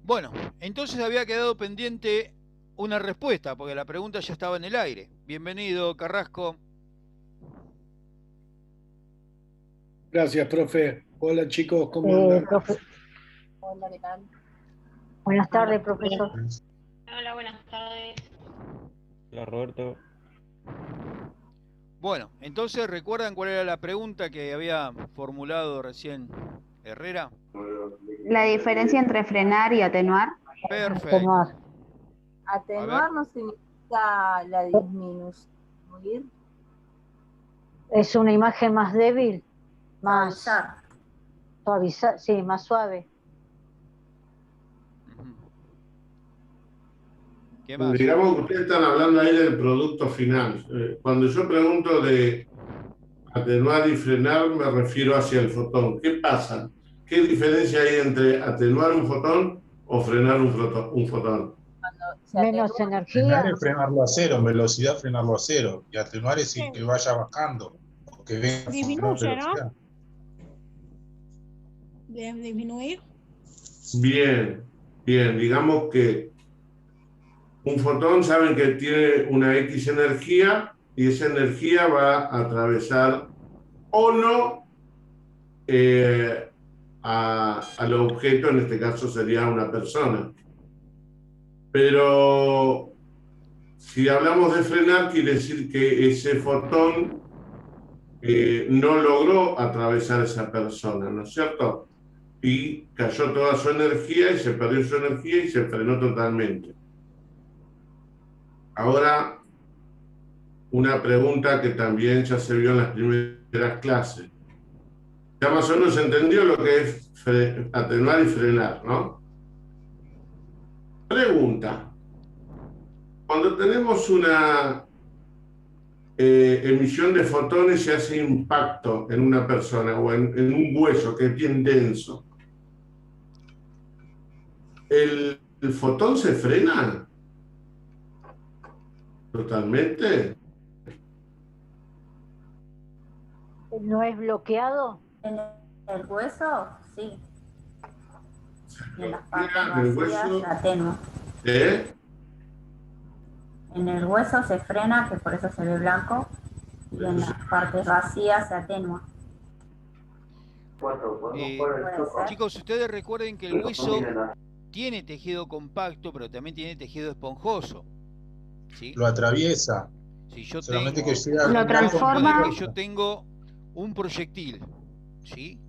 Bueno, entonces había quedado pendiente una respuesta, porque la pregunta ya estaba en el aire. Bienvenido, Carrasco. Gracias, profe. Hola, chicos, ¿cómo andan? Profe, Hola, ¿qué tal? buenas tardes, profesor. Hola, buenas tardes. Hola Roberto. Bueno, entonces, ¿recuerdan cuál era la pregunta que había formulado recién Herrera? La diferencia entre frenar y atenuar. Perfecto. Atenuar no significa la disminuir. Es una imagen más débil, más Suavizar. suavizada, sí, más suave. ¿Qué más? Digamos que ustedes están hablando ahí del producto final. Cuando yo pregunto de atenuar y frenar, me refiero hacia el fotón. ¿Qué pasa? ¿Qué diferencia hay entre atenuar un fotón o frenar un fotón? Menos energía. Frenar es frenarlo a cero, en velocidad frenarlo a cero. Y atenuar es que vaya bajando. O que venga disminuye, ¿no? De disminuir. Bien, bien. Digamos que un fotón saben que tiene una X energía y esa energía va a atravesar o no al objeto, en este caso sería una persona. Pero si hablamos de frenar, quiere decir que ese fotón no logró atravesar esa persona, ¿no es cierto? Y cayó toda su energía y se perdió su energía y se frenó totalmente. Ahora, una pregunta que también ya se vio en las primeras clases. Ya más o menos se entendió lo que es atenuar y frenar, ¿no? Pregunta. Cuando tenemos una emisión de fotones y hace impacto en una persona o en un hueso que es bien denso, ¿el fotón se frena totalmente? ¿No es bloqueado? En el hueso, sí. En las partes ¿El vacías hueso? se atenúa. ¿Eh? En el hueso se frena, que por eso se ve blanco, y en las partes vacías se atenúa. Chicos, ustedes recuerden que el hueso tiene tejido compacto, pero también tiene tejido esponjoso. ¿Sí? Lo atraviesa. Si yo Solamente tengo, que llega Lo transforma. que yo tengo un proyectil, ¿sí?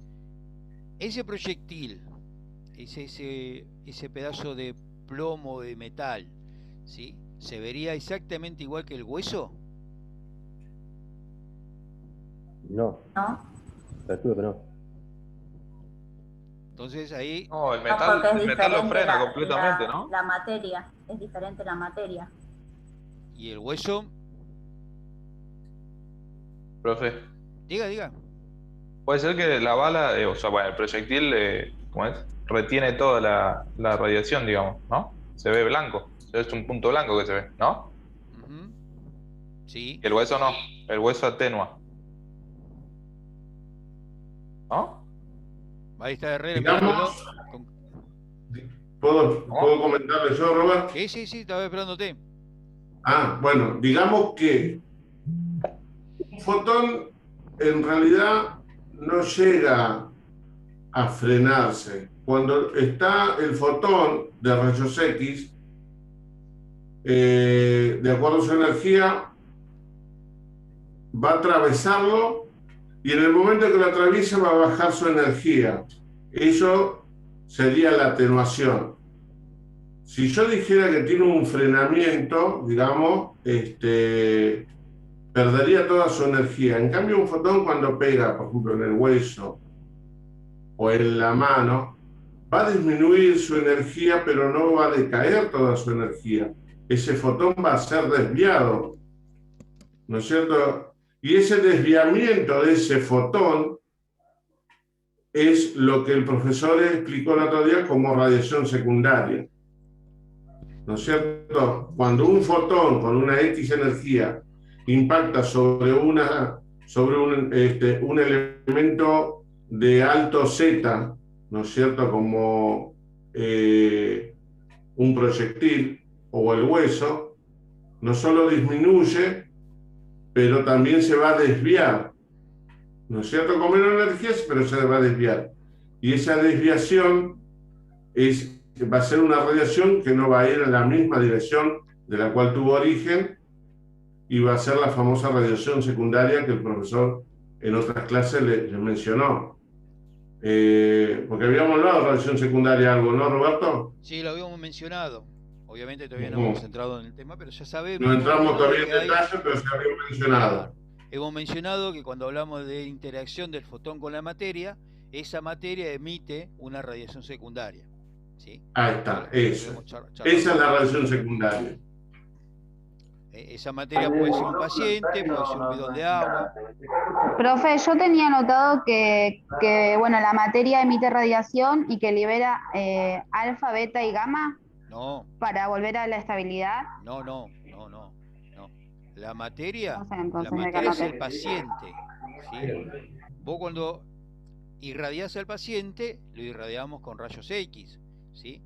Ese proyectil, ese pedazo de plomo, de metal, ¿sí? ¿Se vería exactamente igual que el hueso? No. ¿No? Calculo que no. Entonces ahí... No, el No, metal, porque es el metal lo diferente frena completamente, ¿no? la materia, es diferente la materia. ¿Y el hueso? Profe, Diga. puede ser que la bala, o sea, bueno, el proyectil, ¿cómo es? Retiene toda la radiación, digamos, ¿no? Se ve blanco, es un punto blanco que se ve, ¿no? Sí. Y el hueso no, el hueso atenúa. ¿No? Ahí está Herrera Digamos, mirándolo. ¿Puedo comentarle yo, Robert? Sí, estaba esperándote. Bueno, digamos que un fotón en realidad no llega a frenarse. Cuando está el fotón de rayos X, de acuerdo a su energía, va a atravesarlo y en el momento que lo atraviesa va a bajar su energía. Eso sería la atenuación. Si yo dijera que tiene un frenamiento, digamos, perdería toda su energía. En cambio, un fotón cuando pega, por ejemplo, en el hueso o en la mano, va a disminuir su energía, pero no va a decaer toda su energía. Ese fotón va a ser desviado, ¿no es cierto? Y ese desviamiento de ese fotón es lo que el profesor explicó el otro día como radiación secundaria, ¿no es cierto? Cuando un fotón con una X energía impacta sobre un elemento de alto Z, ¿no es cierto? Como un proyectil o el hueso, no solo disminuye, pero también se va a desviar, ¿no es cierto? Con menos energía, pero se va a desviar. Y esa desviación va a ser una radiación que no va a ir en la misma dirección de la cual tuvo origen, y va a ser la famosa radiación secundaria que el profesor en otras clases le mencionó. Porque habíamos hablado de radiación secundaria algo, ¿no, Roberto? Sí, lo habíamos mencionado. Obviamente todavía no hemos entrado en el tema, pero ya sabemos. No entramos todavía en detalle, pero se había mencionado. Hemos mencionado que cuando hablamos de interacción del fotón con la materia, esa materia emite una radiación secundaria. ¿Sí? Ahí está, eso. Esa es la radiación secundaria. Esa materia puede ser un paciente, puede ser un bidón de agua. Profe, yo tenía anotado que bueno, la materia emite radiación y que libera alfa, beta y gamma. No. Para volver a la estabilidad. No. La materia, O sea, entonces la materia es el paciente. ¿Sí? Vos cuando irradiás al paciente, lo irradiamos con rayos X. ¿Sí?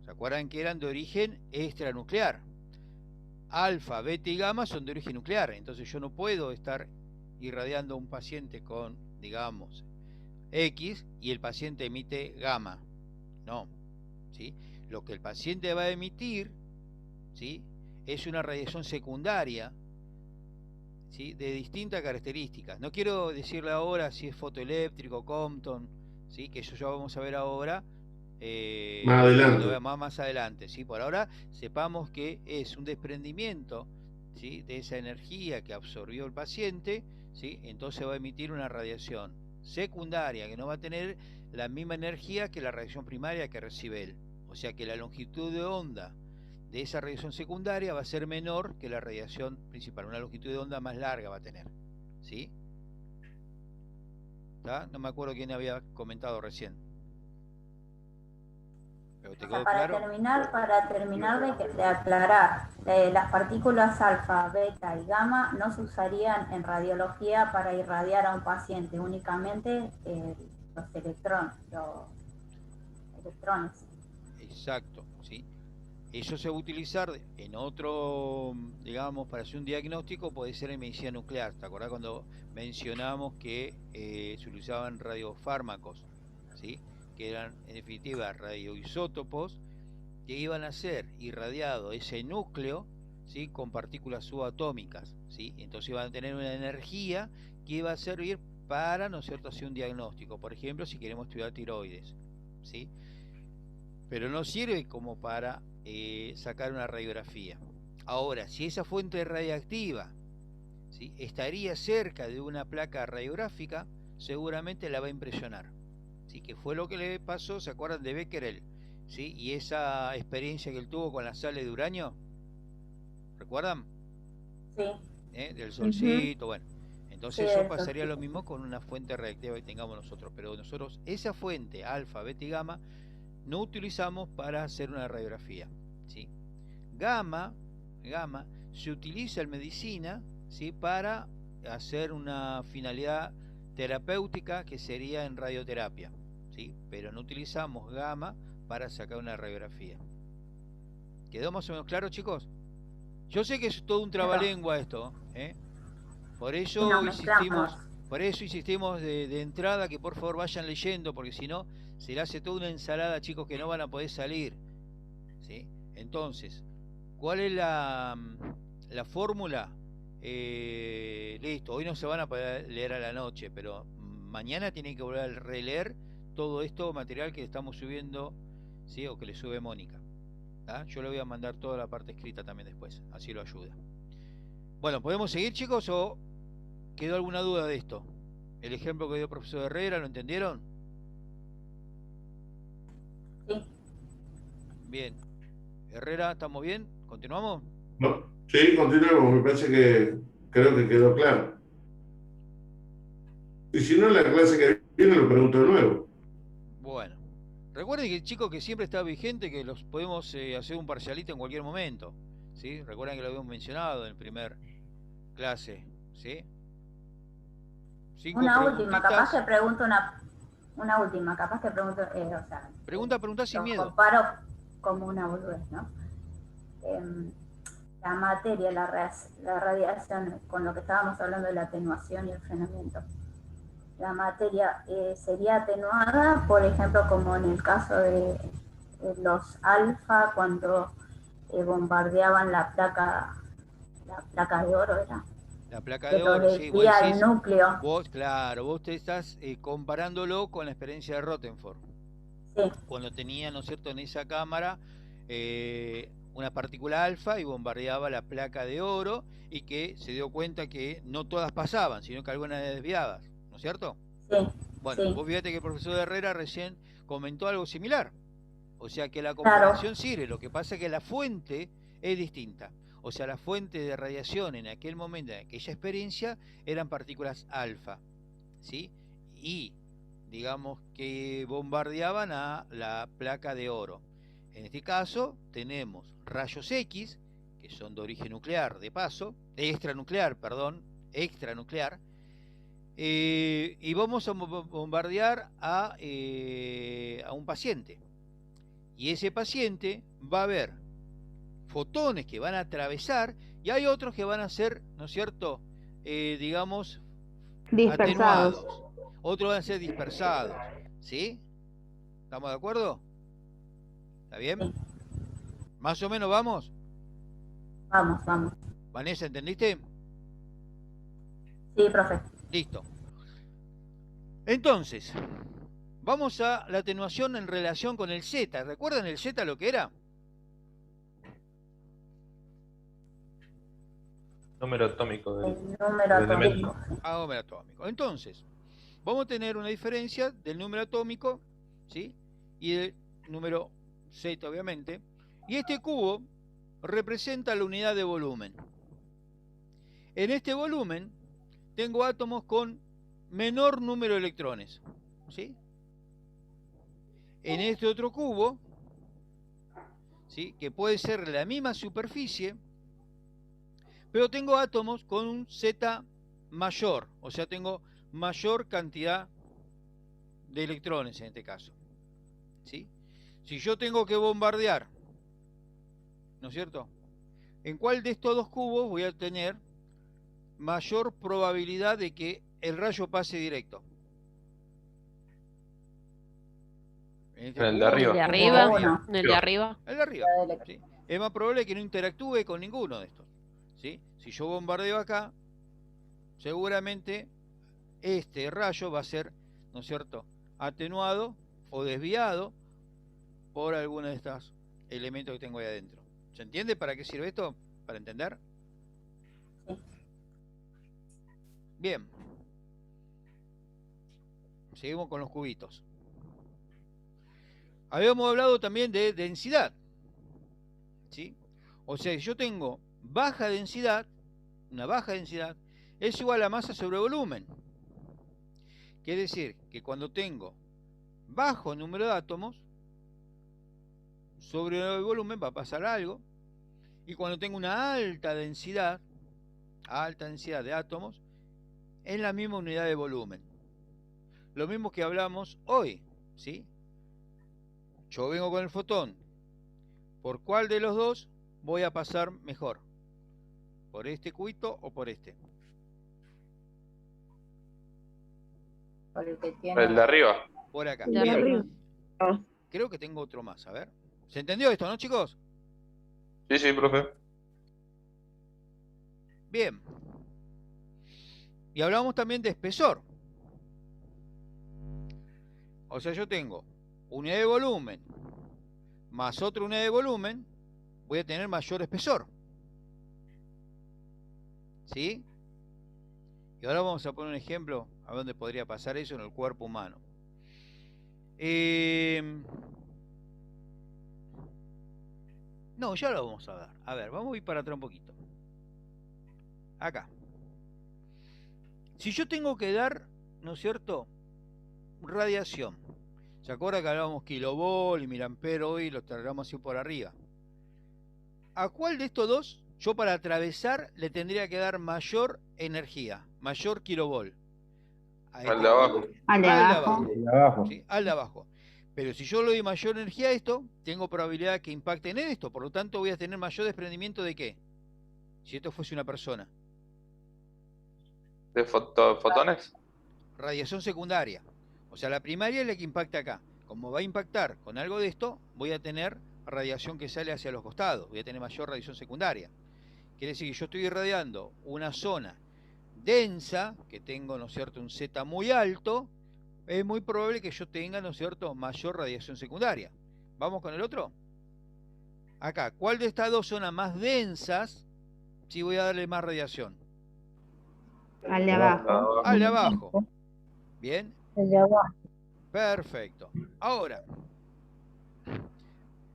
¿Se acuerdan que eran de origen extranuclear? Alfa, beta y gamma son de origen nuclear, entonces yo no puedo estar irradiando a un paciente con, digamos, X y el paciente emite gamma. No. ¿Sí? Lo que el paciente va a emitir, ¿sí?, es una radiación secundaria, ¿sí?, de distintas características. No quiero decirle ahora si es fotoeléctrico, Compton, ¿sí?, que eso ya vamos a ver ahora. Más adelante, ¿sí? Por ahora sepamos que es un desprendimiento, ¿sí?, de esa energía que absorbió el paciente, ¿sí? Entonces va a emitir una radiación secundaria que no va a tener la misma energía que la radiación primaria que recibe él. O sea que la longitud de onda de esa radiación secundaria va a ser menor que la radiación principal, una longitud de onda más larga va a tener. ¿Sí? ¿Está? No me acuerdo quién había comentado recién. ¿Pero te quedó claro? Para terminar de aclarar, las partículas alfa, beta y gamma no se usarían en radiología para irradiar a un paciente, únicamente los electrones. Exacto, ¿sí? Eso se va a utilizar en otro, digamos, para hacer un diagnóstico, puede ser en medicina nuclear. ¿Te acordás cuando mencionamos que se utilizaban radiofármacos, ¿sí?, que eran en definitiva radioisótopos que iban a ser irradiado ese núcleo, ¿sí?, con partículas subatómicas, ¿sí? Entonces iban a tener una energía que iba a servir para, ¿no es cierto?, hacer un diagnóstico. Por ejemplo, si queremos estudiar tiroides, ¿sí? Pero no sirve como para sacar una radiografía. Ahora, si esa fuente radiactiva, ¿sí?, estaría cerca de una placa radiográfica, seguramente la va a impresionar. ¿Sí? Que fue lo que le pasó, ¿se acuerdan de Becquerel? ¿Sí? Y esa experiencia que él tuvo con las sales de uranio, ¿recuerdan? Sí. Del solcito, bueno. Entonces eso pasaría lo mismo con una fuente radiactiva que tengamos nosotros, pero nosotros esa fuente, alfa, beta y gamma, no utilizamos para hacer una radiografía, ¿sí? Gamma se utiliza en medicina, ¿sí?, para hacer una finalidad terapéutica que sería en radioterapia, ¿sí? Pero no utilizamos gamma para sacar una radiografía. ¿Quedó más o menos claro, chicos? Yo sé que es todo un trabalengua esto, ¿eh? Por eso insistimos de entrada que por favor vayan leyendo, porque si no se le hace toda una ensalada, chicos, que no van a poder salir, ¿sí? Entonces, ¿cuál es la fórmula? Listo, hoy no se van a poder leer a la noche, pero mañana tienen que volver a releer todo esto material que estamos subiendo, ¿sí?, o que le sube Mónica. ¿Ah? Yo le voy a mandar toda la parte escrita también después, así lo ayuda. Bueno, ¿podemos seguir, chicos, o quedó alguna duda de esto? El ejemplo que dio el profesor Herrera, ¿lo entendieron? Sí. Bien. Herrera, ¿estamos bien? ¿Continuamos? No, sí, continuamos. Me parece que creo que quedó claro. Y si no, en la clase que viene lo pregunto de nuevo. Bueno. Recuerden que, chicos, que siempre está vigente, que los podemos hacer un parcialito en cualquier momento, ¿sí? Recuerden que lo habíamos mencionado en el primer clase, ¿sí? Una última, capaz que pregunto una última, capaz que pregunto, o sea, Pregunta sin lo miedo. comparo como una boludez, ¿no? La materia, la radiación, con lo que estábamos hablando de la atenuación y el frenamiento, la materia sería atenuada, por ejemplo, como en el caso de los alfa cuando bombardeaban la placa de oro, ¿era? La placa Que de lo oro, sí, vos desvía decís, el núcleo. vos te estás comparándolo con la experiencia de Rutherford. Sí. Cuando tenía, ¿no es cierto?, en esa cámara una partícula alfa y bombardeaba la placa de oro y que se dio cuenta que no todas pasaban, sino que algunas desviadas, ¿no es cierto? Sí. Bueno, Sí. vos fíjate que el profesor Herrera recién comentó algo similar. O sea que la comparación sirve, lo que pasa es que la fuente es distinta. O sea, la fuente de radiación en aquel momento, en aquella experiencia, eran partículas alfa, ¿sí? Y digamos que bombardeaban a la placa de oro. En este caso tenemos rayos X, que son de origen nuclear, de paso, extranuclear, y vamos a bombardear a un paciente. Y ese paciente va a ver fotones que van a atravesar y hay otros que van a ser, ¿no es cierto?, digamos, dispersados. atenuados. Otros van a ser dispersados. ¿Sí? ¿Estamos de acuerdo? ¿Está bien? Sí. ¿Más o menos vamos? Vamos. Vanessa, ¿entendiste? Sí, profe. Listo. Entonces, vamos a la atenuación en relación con el Z. ¿Recuerdan el Z lo que era? Número atómico del número elemento. atómico. Número atómico. Entonces, vamos a tener una diferencia del número atómico, ¿sí?, y del número Z, obviamente. Y este cubo representa la unidad de volumen. En este volumen tengo átomos con menor número de electrones, ¿sí? En este otro cubo, ¿sí?, que puede ser la misma superficie, pero tengo átomos con un Z mayor, o sea, tengo mayor cantidad de electrones en este caso, ¿sí? Si yo tengo que bombardear, ¿no es cierto?, ¿en cuál de estos dos cubos voy a tener mayor probabilidad de que el rayo pase directo? ¿En el de arriba? ¿El de arriba? ¿En el de arriba? El de arriba, ¿sí? Es más probable que no interactúe con ninguno de estos, ¿sí? Si yo bombardeo acá, seguramente este rayo va a ser, ¿no es cierto?, atenuado o desviado por alguno de estos elementos que tengo ahí adentro. ¿Se entiende para qué sirve esto? ¿Para entender? Sí. Bien. Seguimos con los cubitos. Habíamos hablado también de densidad, ¿sí? O sea, yo tengo baja densidad, una baja densidad es igual a masa sobre volumen. Quiere decir que cuando tengo bajo número de átomos, sobre el volumen va a pasar algo, y cuando tengo una alta densidad de átomos, en la misma unidad de volumen. Lo mismo que hablamos hoy, ¿sí? Yo vengo con el fotón. ¿Por cuál de los dos voy a pasar mejor? ¿Por este cubito o por este? Por el que tiene... El de arriba. Por acá. De Bien. arriba. Creo que tengo otro más, a ver. ¿Se entendió esto, no, chicos? Sí, profe. Bien. Y hablamos también de espesor. O sea, yo tengo unidad de volumen más otra unidad de volumen, voy a tener mayor espesor. ¿Sí? Y ahora vamos a poner un ejemplo a dónde podría pasar eso en el cuerpo humano. No, ya lo vamos a ver. A ver, vamos a ir para atrás un poquito. Acá. Si yo tengo que dar, ¿no es cierto?, radiación. ¿Se acuerda que hablábamos kilovolt y miliampero hoy los traslladamos así por arriba? ¿A cuál de estos dos yo para atravesar le tendría que dar mayor energía, mayor kilovolt? Al de abajo. Al de abajo. El de abajo. ¿sí? Al de abajo. Pero si yo le doy mayor energía a esto, tengo probabilidad que impacte en esto. Por lo tanto, voy a tener mayor desprendimiento de ¿qué? Si esto fuese una persona. ¿De fotones? Radiación secundaria. O sea, la primaria es la que impacta acá. Como va a impactar con algo de esto, voy a tener radiación que sale hacia los costados. Voy a tener mayor radiación secundaria. Quiere decir que yo estoy irradiando una zona densa, que tengo, ¿no es cierto?, un Z muy alto, es muy probable que yo tenga, ¿no es cierto?, mayor radiación secundaria. ¿Vamos con el otro? Acá, ¿cuál de estas dos zonas más densas sí voy a darle más radiación? Al de abajo. Al de abajo. Bien. El de abajo. Perfecto. Ahora,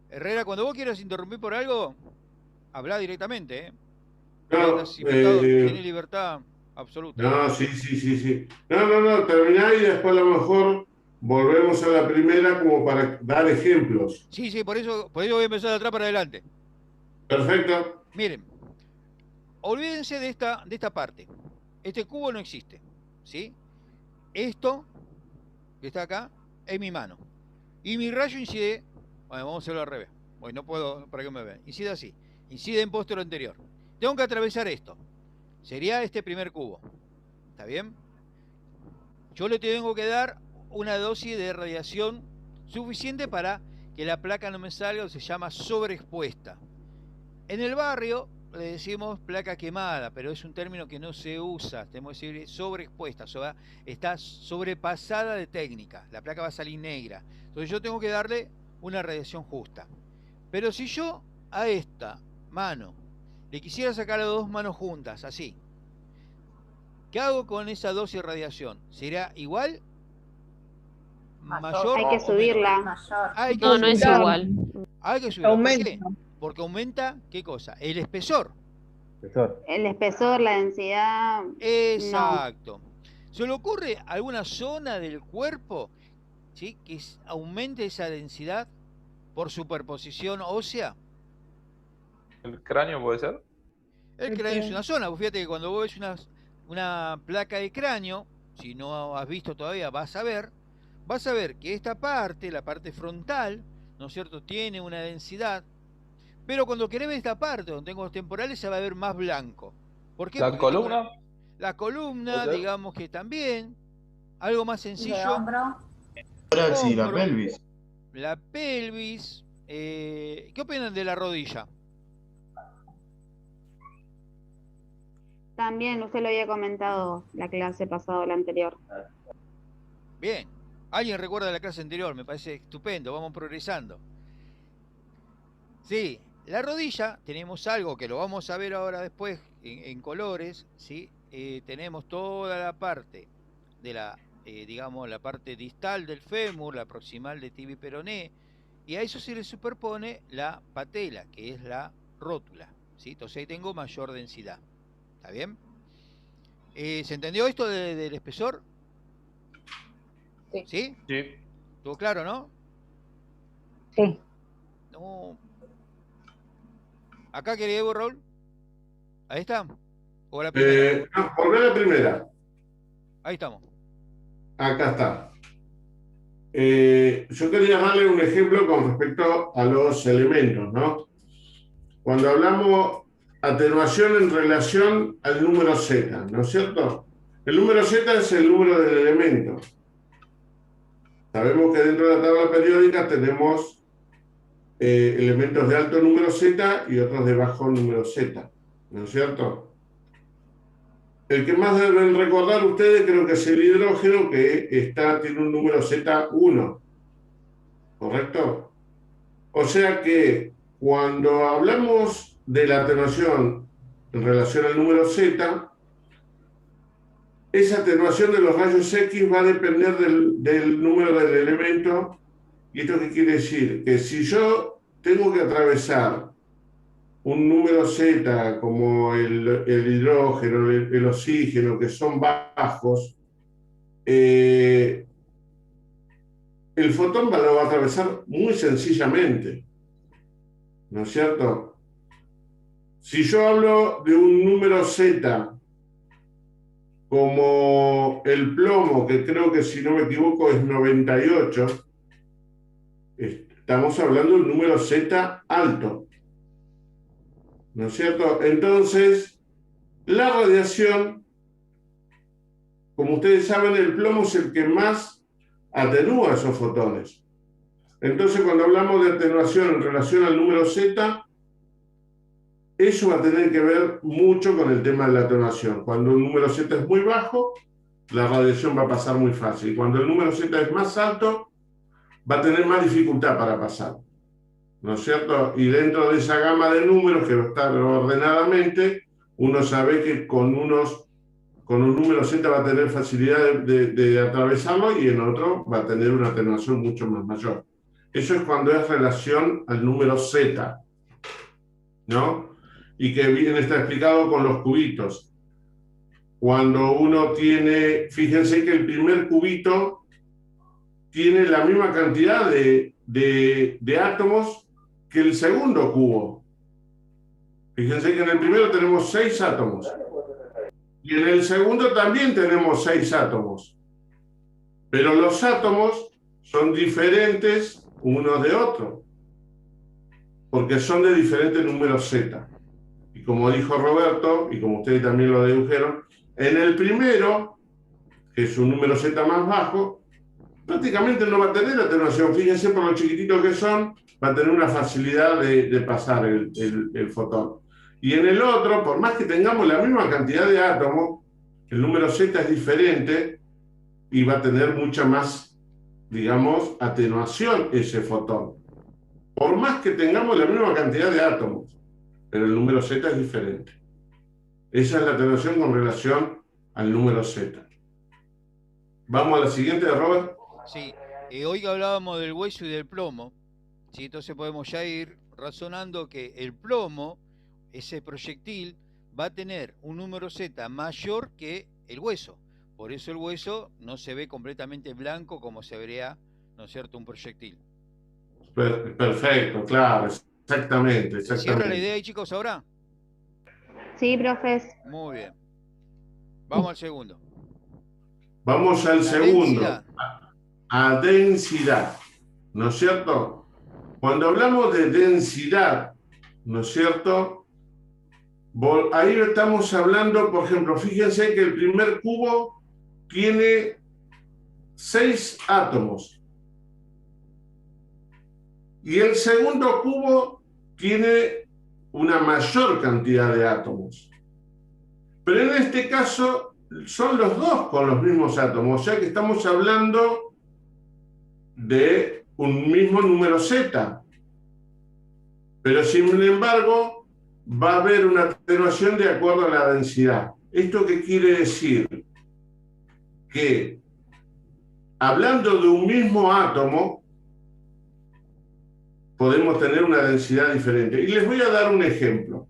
Herrera, cuando vos quieras interrumpir por algo, habla directamente, ¿eh? No, Tiene libertad absoluta. no, sí. No, terminá y después a lo mejor volvemos a la primera como para dar ejemplos. Sí, por eso voy a empezar de atrás para adelante. Perfecto. Miren, olvídense de esta parte. Este cubo no existe, ¿sí? Esto que está acá es mi mano. Y mi rayo incide, bueno, vamos a hacerlo al revés. Bueno, no puedo, para que me vean. Incide así. Incide en posterior anterior. Tengo que atravesar esto. Sería este primer cubo. ¿Está bien? Yo le tengo que dar una dosis de radiación suficiente para que la placa no me salga, o se llama sobreexpuesta. En el barrio le decimos placa quemada, pero es un término que no se usa. Tenemos que decir sobreexpuesta, está sobrepasada de técnica. La placa va a salir negra. Entonces yo tengo que darle una radiación justa. Pero si yo a esta mano le quisiera sacar las dos manos juntas, así, ¿qué hago con esa dosis de radiación? ¿Será igual? ¿Mayor? Hay que subirla. No es igual. Hay que subirla. ¿Por qué? Porque aumenta, ¿qué cosa? El espesor. El espesor, la densidad. Exacto. No. ¿Se le ocurre alguna zona del cuerpo, ¿sí?, que aumente esa densidad por superposición ósea? ¿El cráneo puede ser? El cráneo es una zona. Vos fíjate que cuando vos ves una placa de cráneo, si no has visto todavía, vas a ver que esta parte, la parte frontal, ¿no es cierto?, tiene una densidad. Pero cuando querés ver esta parte, donde tengo los temporales, se va a ver más blanco. ¿Por qué? ¿La Porque columna? La columna, digamos que también. Algo más sencillo. ¿De hombro? Tórax y la pelvis. La pelvis. ¿Qué opinan de la rodilla? También, usted lo había comentado la clase pasada o la anterior. Bien. ¿Alguien recuerda la clase anterior? Me parece estupendo. Vamos progresando. Sí. La rodilla, tenemos algo que lo vamos a ver ahora después en colores, ¿sí? Tenemos toda la parte de digamos, la parte distal del fémur, la proximal de tibia y peroné, y a eso se le superpone la patela, que es la rótula, ¿sí? Entonces ahí tengo mayor densidad. ¿Está bien? ¿Se entendió esto del espesor? Sí. ¿Sí? Sí. ¿Estuvo claro, no? Sí. No. ¿Acá quería ver, Raúl? ¿Ahí está? ¿O la primera? No, volvé a la primera. Ahí estamos. Acá está. Yo quería darle un ejemplo con respecto a los elementos, ¿no? Cuando hablamos atenuación en relación al número Z, ¿no es cierto? El número Z es el número del elemento. Sabemos que dentro de la tabla periódica tenemos elementos de alto número Z y otros de bajo número Z, ¿no es cierto? El que más deben recordar ustedes creo que es el hidrógeno, que tiene un número Z1, ¿correcto? O sea que cuando hablamos de la atenuación en relación al número Z, esa atenuación de los rayos X va a depender del número del elemento. ¿Y esto qué quiere decir? Que si yo tengo que atravesar un número Z como el hidrógeno, el oxígeno, que son bajos, el fotón lo va a atravesar muy sencillamente, ¿no es cierto? Si yo hablo de un número Z como el plomo, que creo que si no me equivoco es 98, estamos hablando de un número Z alto, ¿no es cierto? Entonces, la radiación, como ustedes saben, el plomo es el que más atenúa esos fotones. Entonces, cuando hablamos de atenuación en relación al número Z, eso va a tener que ver mucho con el tema de la atenuación. Cuando el número Z es muy bajo, la radiación va a pasar muy fácil. Cuando el número Z es más alto, va a tener más dificultad para pasar, ¿no es cierto? Y dentro de esa gama de números que va a estar ordenadamente, uno sabe que con un número Z va a tener facilidad de atravesarlo y en otro va a tener una atenuación mucho más mayor. Eso es cuando es relación al número Z, ¿no? Y que bien está explicado con los cubitos. Cuando uno tiene, fíjense que el primer cubito tiene la misma cantidad de átomos que el segundo cubo. Fíjense que en el primero tenemos 6 átomos. Y en el segundo también tenemos 6 átomos. Pero los átomos son diferentes unos de otros, porque son de diferentes números Z. Y como dijo Roberto, y como ustedes también lo dedujeron, en el primero, que es un número Z más bajo, prácticamente no va a tener atenuación. Fíjense por lo chiquititos que son, va a tener una facilidad de pasar el fotón. Y en el otro, por más que tengamos la misma cantidad de átomos, el número Z es diferente y va a tener mucha más, digamos, atenuación ese fotón. Por más que tengamos la misma cantidad de átomos, pero el número Z es diferente. Esa es la atenuación con relación al número Z. Vamos a la siguiente, Robert. Sí, hoy hablábamos del hueso y del plomo, ¿sí? Entonces podemos ya ir razonando que el plomo, ese proyectil, va a tener un número Z mayor que el hueso. Por eso el hueso no se ve completamente blanco como se vería, ¿no es cierto?, un proyectil. Perfecto, claro, exactamente. ¿Se cierra la idea ahí, chicos, ahora? Sí, profes. Muy bien. Vamos al segundo. Vamos al segundo. Densidad. A densidad, ¿no es cierto? Cuando hablamos de densidad, ¿no es cierto? Ahí estamos hablando, por ejemplo, fíjense que el primer cubo tiene 6 átomos. Y el segundo cubo tiene una mayor cantidad de átomos. Pero en este caso son los dos con los mismos átomos, o sea que estamos hablando de un mismo número Z. Pero sin embargo va a haber una atenuación de acuerdo a la densidad. ¿Esto qué quiere decir? Que hablando de un mismo átomo podemos tener una densidad diferente. Y les voy a dar un ejemplo.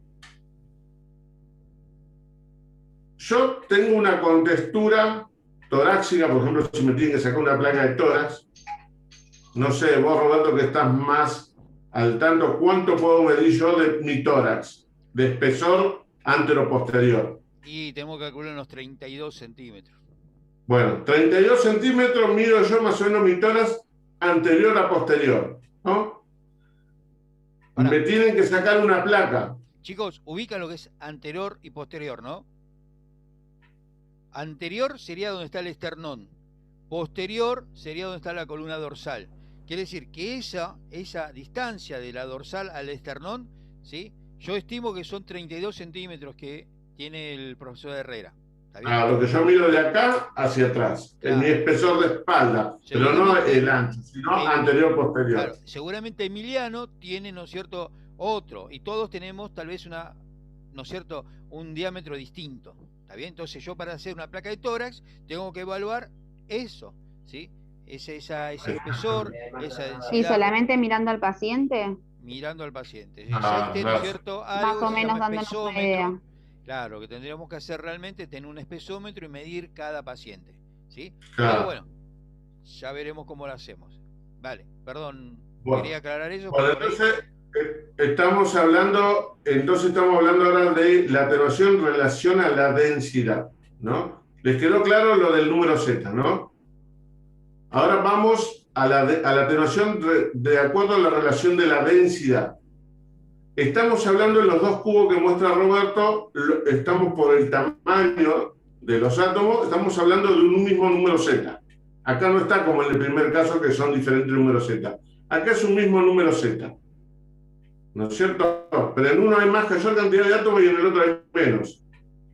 Yo tengo una contextura torácica, por ejemplo, si me tienen que sacar una placa de tórax, no sé, vos, Roberto, que estás más al tanto, ¿cuánto puedo medir yo de mi tórax, de espesor antero-posterior? Y tenemos que calcular unos 32 centímetros. Bueno, 32 centímetros mido yo más o menos mi tórax anterior a posterior, ¿no? Me tienen que sacar una placa. Chicos, ubican lo que es anterior y posterior, ¿no? Anterior sería donde está el esternón. Posterior sería donde está la columna dorsal. Quiere decir que esa distancia de la dorsal al esternón, ¿sí? Yo estimo que son 32 centímetros que tiene el profesor Herrera. Lo que yo miro de acá hacia atrás, claro, en mi espesor de espalda, pero no el ancho, sino anterior-posterior. Claro, seguramente Emiliano tiene, ¿no es cierto?, otro, y todos tenemos tal vez ¿no es cierto?, un diámetro distinto. ¿Está bien? Entonces yo para hacer una placa de tórax tengo que evaluar eso, ¿sí? Ese espesor, esa densidad. ¿Y solamente mirando al paciente? Mirando al paciente. ¿No es cierto? Más o menos dándonos una idea. Claro, que tendríamos que hacer realmente tener un espesómetro y medir cada paciente, ¿sí? Claro. Pero bueno, ya veremos cómo lo hacemos. Vale, perdón, quería aclarar eso. Bueno, entonces estamos hablando ahora de la atenuación en relación a la densidad, ¿no? Les quedó claro lo del número Z, ¿no? Ahora vamos a la atenuación de acuerdo a la relación de la densidad. Estamos hablando de los dos cubos que muestra Roberto, estamos por el tamaño de los átomos, estamos hablando de un mismo número Z. Acá no está como en el primer caso que son diferentes números Z. Acá es un mismo número Z. ¿No es cierto? Pero en uno hay más mayor cantidad de átomos y en el otro hay menos.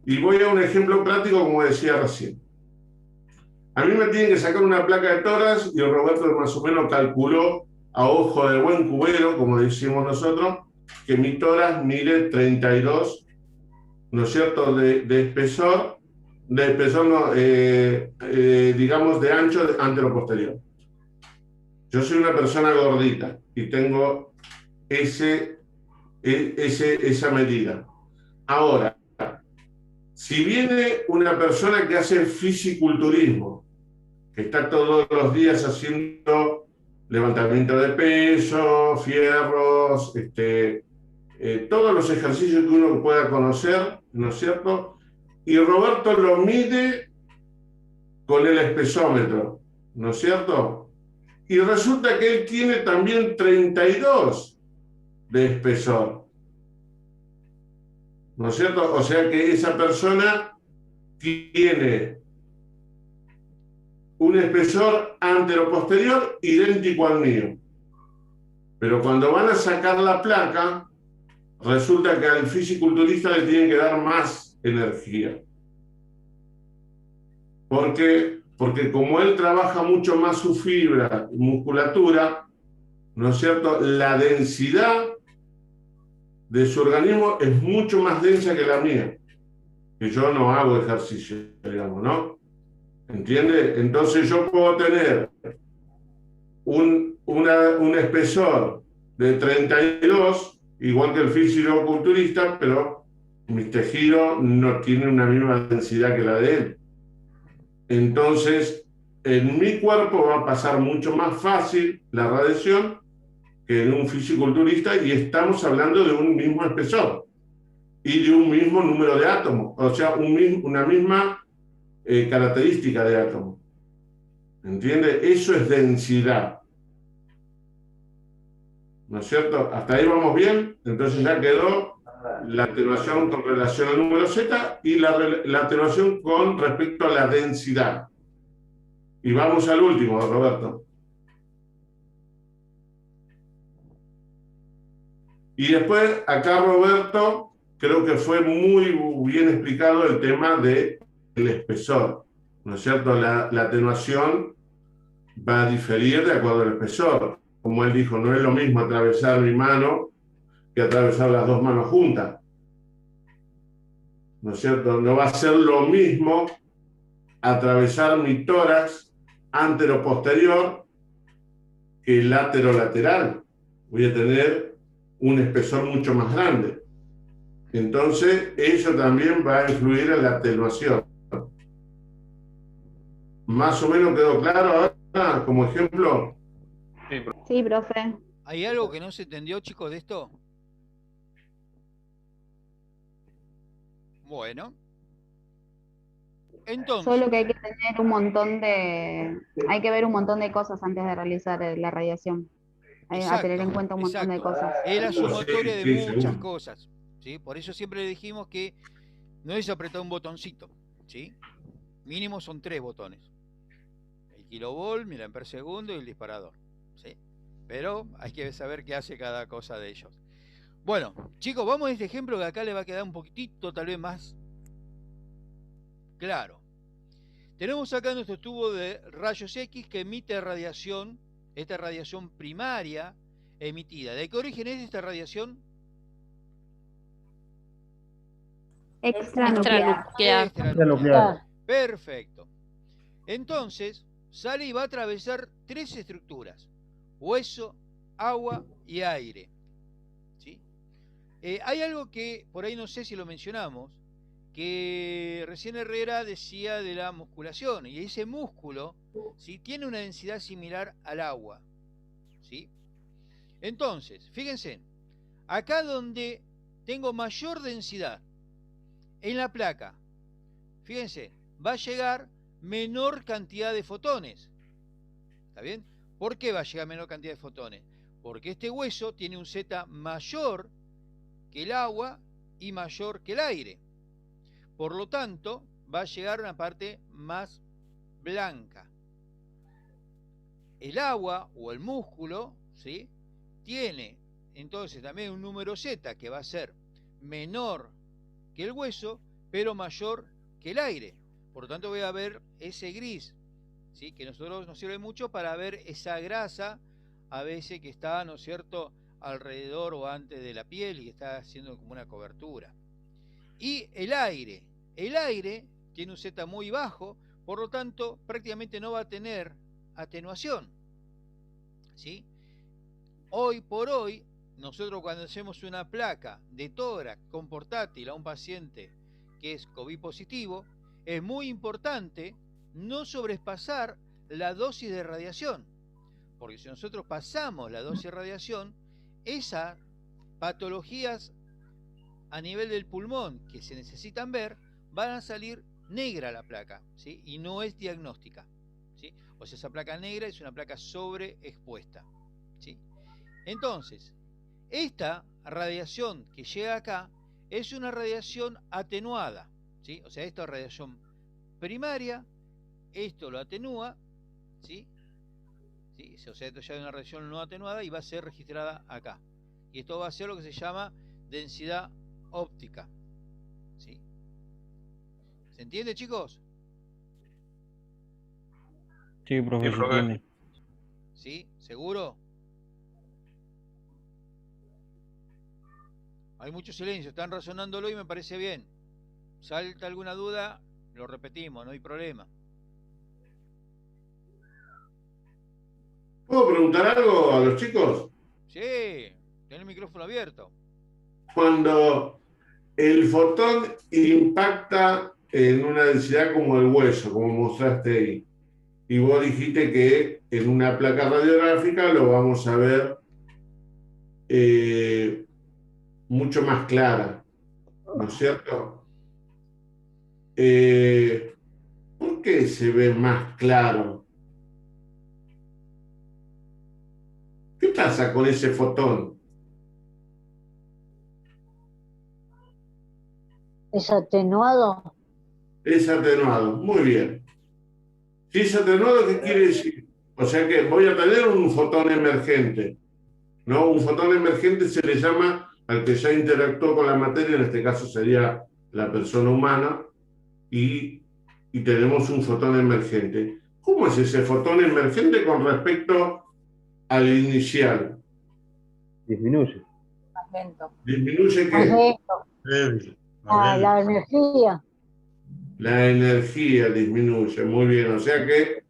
Y voy a un ejemplo práctico como decía recién. A mí me tienen que sacar una placa de toras y Roberto más o menos calculó a ojo de buen cubero, como decimos nosotros, que mi toras mide 32, ¿no es cierto?, de espesor, no, digamos de ancho antero-posterior. Yo soy una persona gordita y tengo esa medida. Ahora, si viene una persona que hace fisiculturismo, que está todos los días haciendo levantamiento de peso, fierros, todos los ejercicios que uno pueda conocer, ¿no es cierto? Y Roberto lo mide con el espesómetro, ¿no es cierto? Y resulta que él tiene también 32 de espesor, ¿no es cierto? O sea que esa persona tiene un espesor antero-posterior idéntico al mío. Pero cuando van a sacar la placa, resulta que al fisiculturista le tienen que dar más energía. Porque como él trabaja mucho más su fibra y musculatura, ¿no es cierto?, la densidad de su organismo es mucho más densa que la mía, que yo no hago ejercicio, digamos, ¿no? ¿Entiende? Entonces yo puedo tener un espesor de 32, igual que el fisiculturista, pero mis tejidos no tienen una misma densidad que la de él. Entonces, en mi cuerpo va a pasar mucho más fácil la radiación que en un fisiculturista, y estamos hablando de un mismo espesor y de un mismo número de átomos, o sea, una misma característica de átomo. ¿Entiende? Eso es densidad. ¿No es cierto? ¿Hasta ahí vamos bien? Entonces ya quedó la atenuación con relación al número Z y la atenuación con respecto a la densidad. Y vamos al último, Roberto. Y después, acá Roberto, creo que fue muy bien explicado el tema del espesor, ¿no es cierto? La atenuación va a diferir de acuerdo al espesor. Como él dijo, no es lo mismo atravesar mi mano que atravesar las dos manos juntas, ¿no es cierto? No va a ser lo mismo atravesar mi tórax antero-posterior que el látero-lateral. Voy a tener un espesor mucho más grande. Entonces, eso también va a influir en la atenuación. ¿Más o menos quedó claro ahora como ejemplo? Sí, profe. ¿Hay algo que no se entendió, chicos, de esto? Bueno. Entonces. Solo que hay que tener un montón de... Hay que ver un montón de cosas antes de realizar la radiación. A tener en cuenta un montón de cosas. Es la sumatoria de muchas cosas, ¿sí? Por eso siempre le dijimos que no es apretar un botoncito, ¿sí? Mínimo son 3 botones. El kilovolt, miliamperes segundo y el disparador, ¿sí? Pero hay que saber qué hace cada cosa de ellos. Bueno, chicos, vamos a este ejemplo que acá le va a quedar un poquitito tal vez más claro. Tenemos acá nuestro tubo de rayos X que emite radiación. Esta radiación primaria emitida. ¿De qué origen es esta radiación? Extranuclear. Perfecto. Entonces, sale y va a atravesar 3 estructuras: hueso, agua y aire. ¿Sí? Hay algo que, por ahí no sé si lo mencionamos, que recién Herrera decía de la musculación, y ese músculo, ¿sí?, tiene una densidad similar al agua, ¿sí? Entonces, fíjense, acá donde tengo mayor densidad, en la placa, fíjense, va a llegar menor cantidad de fotones. ¿Está bien? ¿Por qué va a llegar menor cantidad de fotones? Porque este hueso tiene un Z mayor que el agua y mayor que el aire. Por lo tanto, va a llegar a una parte más blanca. El agua o el músculo, ¿sí?, tiene entonces también un número Z que va a ser menor que el hueso, pero mayor que el aire. Por lo tanto, voy a ver ese gris, ¿sí?, que a nosotros nos sirve mucho para ver esa grasa a veces que está, ¿no es cierto?, alrededor o antes de la piel y que está haciendo como una cobertura. Y el aire tiene un Z muy bajo, por lo tanto prácticamente no va a tener atenuación, ¿sí? Hoy por hoy, nosotros cuando hacemos una placa de tórax con portátil a un paciente que es COVID positivo, es muy importante no sobrepasar la dosis de radiación, porque si nosotros pasamos la dosis de radiación, esas patologías a nivel del pulmón que se necesitan ver, van a salir negra la placa, ¿sí?, y no es diagnóstica, ¿sí? O sea, esa placa negra es una placa sobreexpuesta, ¿sí? Entonces, esta radiación que llega acá es una radiación atenuada, ¿sí? O sea, esta es radiación primaria, esto lo atenúa, ¿sí? ¿Sí? O sea, esto ya es una radiación no atenuada y va a ser registrada acá. Y esto va a ser lo que se llama densidad óptica, ¿sí? ¿Se entiende, chicos? Sí, profe, se entiende. ¿Sí? ¿Seguro? Hay mucho silencio, están razonándolo y me parece bien. Salta alguna duda, lo repetimos, no hay problema. ¿Puedo preguntar algo a los chicos? Sí, tiene el micrófono abierto. Cuando el fotón impacta en una densidad como el hueso, como mostraste ahí, y vos dijiste que en una placa radiográfica lo vamos a ver mucho más clara, ¿no es cierto? ¿Por qué se ve más claro? ¿Qué pasa con ese fotón? ¿Es atenuado? Es atenuado, muy bien. Si es atenuado, ¿qué quiere decir? O sea que voy a tener un fotón emergente, ¿no? Un fotón emergente se le llama al que ya interactuó con la materia, en este caso sería la persona humana, y tenemos un fotón emergente. ¿Cómo es ese fotón emergente con respecto al inicial? Disminuye. Más lento. ¿Disminuye qué? Más lento. La energía. La energía disminuye, muy bien. O sea que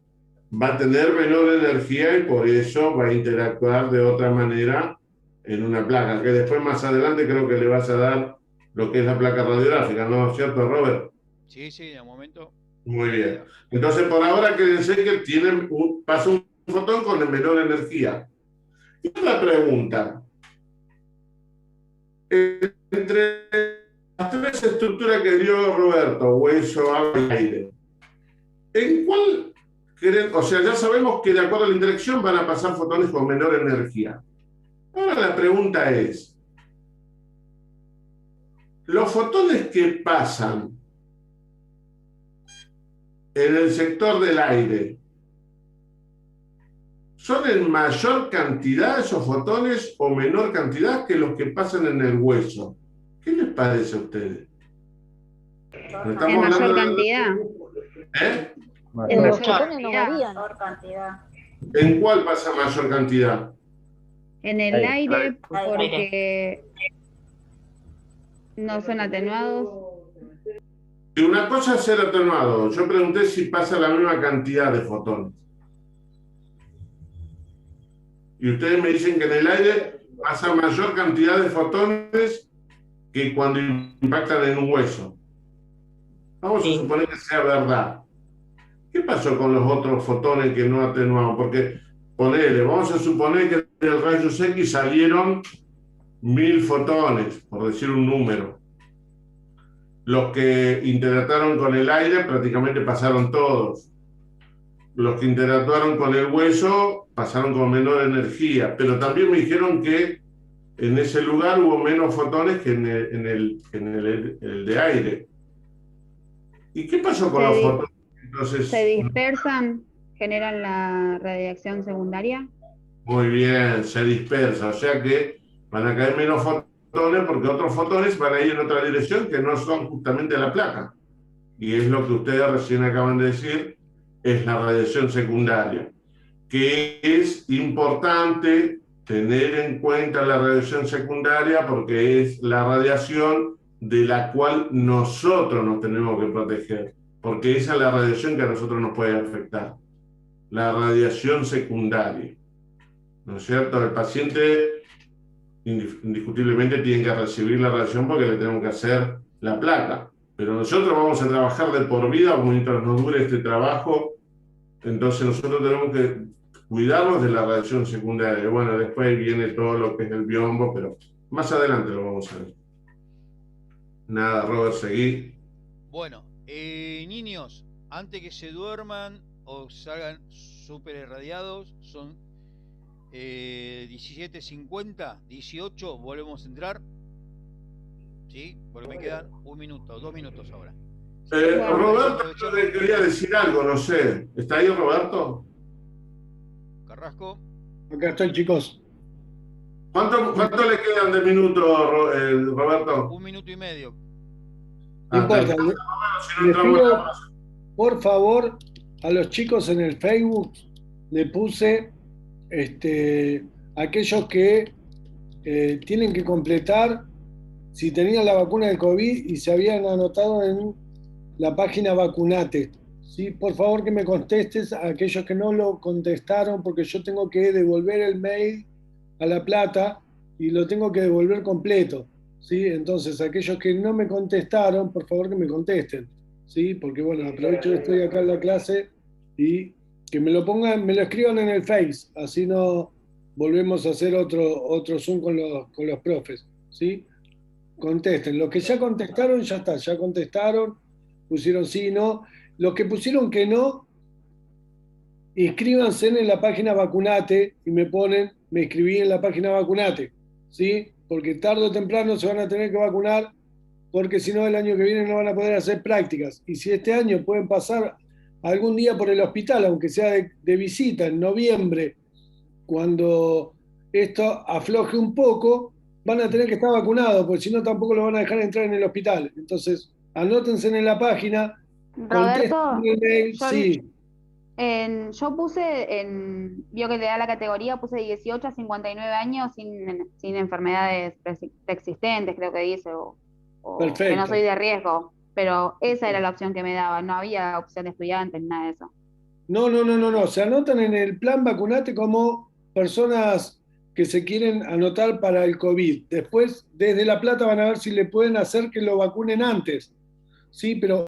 va a tener menor energía y por eso va a interactuar de otra manera en una placa, que después más adelante creo que le vas a dar lo que es la placa radiográfica, ¿no es cierto, Robert? Sí, sí, de momento. Muy bien. Entonces, por ahora quédense que pasa un fotón con menor energía. Y otra pregunta. Entre las tres estructuras que dio Roberto, hueso, agua y aire, ¿en cuál creen? O sea, ya sabemos que de acuerdo a la interacción van a pasar fotones con menor energía. Ahora la pregunta es, los fotones que pasan en el sector del aire, ¿son en mayor cantidad esos fotones o menor cantidad que los que pasan en el hueso? ¿Qué les parece a ustedes? En mayor cantidad. ¿Eh? En los fotones no varían. Mayor cantidad. ¿En cuál pasa mayor cantidad? En el aire, porque no son atenuados. Y una cosa es ser atenuado. Yo pregunté si pasa la misma cantidad de fotones. Y ustedes me dicen que en el aire pasa mayor cantidad de fotones que cuando impactan en un hueso. Vamos a suponer que sea verdad. ¿Qué pasó con los otros fotones que no atenuaban? Porque, ponele, vamos a suponer que del rayos X salieron 1000 fotones, por decir un número. Los que interactuaron con el aire prácticamente pasaron todos. Los que interactuaron con el hueso pasaron con menor energía, pero también me dijeron que en ese lugar hubo menos fotones que en el de aire. ¿Y qué pasó con los fotones? Entonces, ¿se dispersan, generan la radiación secundaria? Muy bien, se dispersa, o sea que van a caer menos fotones porque otros fotones van a ir en otra dirección que no son justamente la placa. Y es lo que ustedes recién acaban de decir, es la radiación secundaria, que es importante tener en cuenta la radiación secundaria porque es la radiación de la cual nosotros nos tenemos que proteger, porque esa es la radiación que a nosotros nos puede afectar, la radiación secundaria, ¿no es cierto? El paciente indiscutiblemente tiene que recibir la radiación porque le tenemos que hacer la placa, pero nosotros vamos a trabajar de por vida mientras nos dure este trabajo, entonces nosotros tenemos que cuidarnos de la radiación secundaria. Bueno, después viene todo lo que es el biombo, pero más adelante lo vamos a ver. Nada, Robert, seguí. Bueno, niños, antes que se duerman o salgan súper irradiados, son 17:50, 18, volvemos a entrar. ¿Sí? Porque me quedan 1 minuto, 2 minutos ahora. Roberto, yo le quería decir algo, no sé. ¿Está ahí Roberto? Carrasco. Acá estoy, chicos. ¿Cuánto le quedan de minuto, Roberto? 1 minuto y medio. No importa. Les pido, por favor, a los chicos en el Facebook le puse aquellos que tienen que completar si tenían la vacuna de COVID y se habían anotado en la página Vacunate. ¿Sí? Por favor que me contestes a aquellos que no lo contestaron, porque yo tengo que devolver el mail a La Plata y lo tengo que devolver completo. ¿Sí? Entonces, aquellos que no me contestaron, por favor que me contesten. ¿Sí? Porque bueno, aprovecho que estoy acá en la clase y que me lo pongan, me lo escriban en el Face, así no volvemos a hacer otro Zoom con los profes. ¿Sí? Contesten. Los que ya contestaron, ya está, ya contestaron, pusieron sí, no. Los que pusieron que no, inscríbanse en la página Vacunate y me escribí en la página Vacunate, ¿sí? Porque tarde o temprano se van a tener que vacunar, porque si no el año que viene no van a poder hacer prácticas. Y si este año pueden pasar algún día por el hospital, aunque sea de visita, en noviembre, cuando esto afloje un poco, van a tener que estar vacunados, porque si no tampoco lo van a dejar entrar en el hospital. Entonces, anótense en la página. Roberto, sí. yo puse, vio que le da la categoría, puse 18 a 59 años sin enfermedades preexistentes, creo que dice, o que no soy de riesgo, pero esa era la opción que me daba, no había opción de estudiantes ni nada de eso. No, se anotan en el plan Vacunate como personas que se quieren anotar para el COVID. Después, desde La Plata van a ver si le pueden hacer que lo vacunen antes, sí, pero